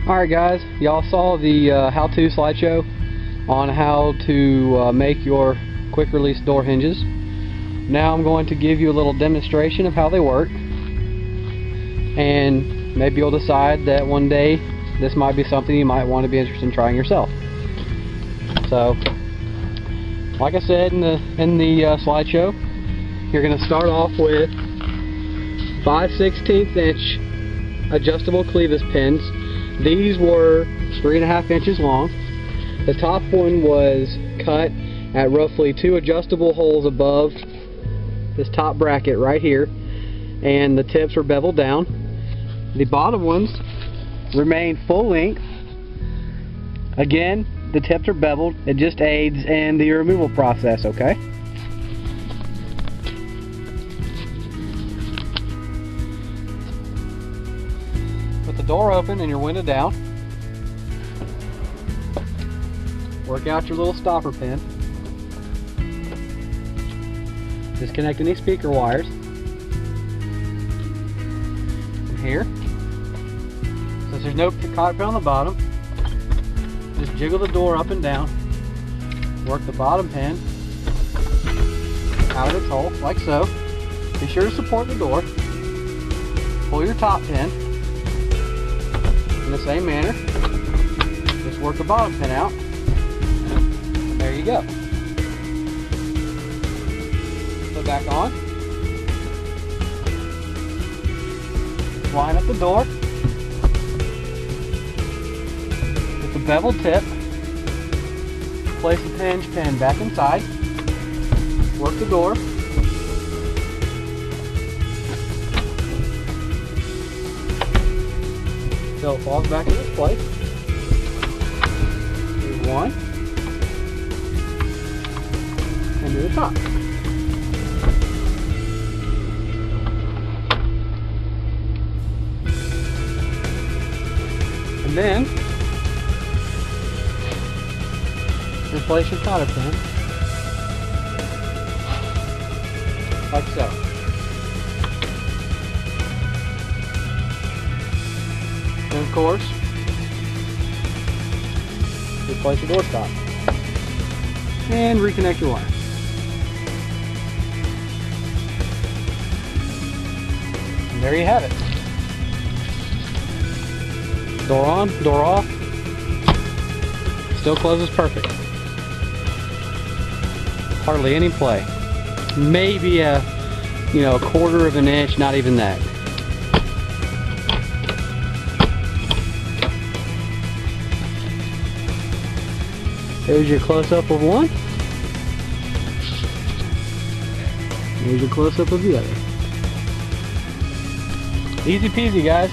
Alright guys, y'all saw the how-to slideshow on how to make your quick release door hinges. Now I'm going to give you a little demonstration of how they work, and maybe you'll decide that one day this might be something you might want to be interested in trying yourself. So, like I said in the slideshow, you're going to start off with 5/16 inch adjustable clevis pins. These were 3.5 inches long. The top one was cut at roughly 2 adjustable holes above this top bracket right here, and the tips were beveled down. The bottom ones remain full length. Again, the tips are beveled. It just aids in the removal process, okay? Put the door open and your window down. Work out your little stopper pin. Disconnect any speaker wires. And here, since there's no cotter pin on the bottom, just jiggle the door up and down. Work the bottom pin out of its hole, like so. Be sure to support the door. Pull your top pin in the same manner. Just work the bottom pin out. And there you go. Put it back on. Line up the door with the beveled tip. Place the hinge pin back inside. Work the door. Until it falls back in its place. Here's one. And do the top. And then replace your cotter pin like so. And of course, replace the door stop and reconnect your wire. And there you have it. Door on, door off. Still closes perfect. Hardly any play. Maybe a 1/4 of an inch, not even that. There's your close-up of one. Here's your close-up of the other. Easy peasy, guys.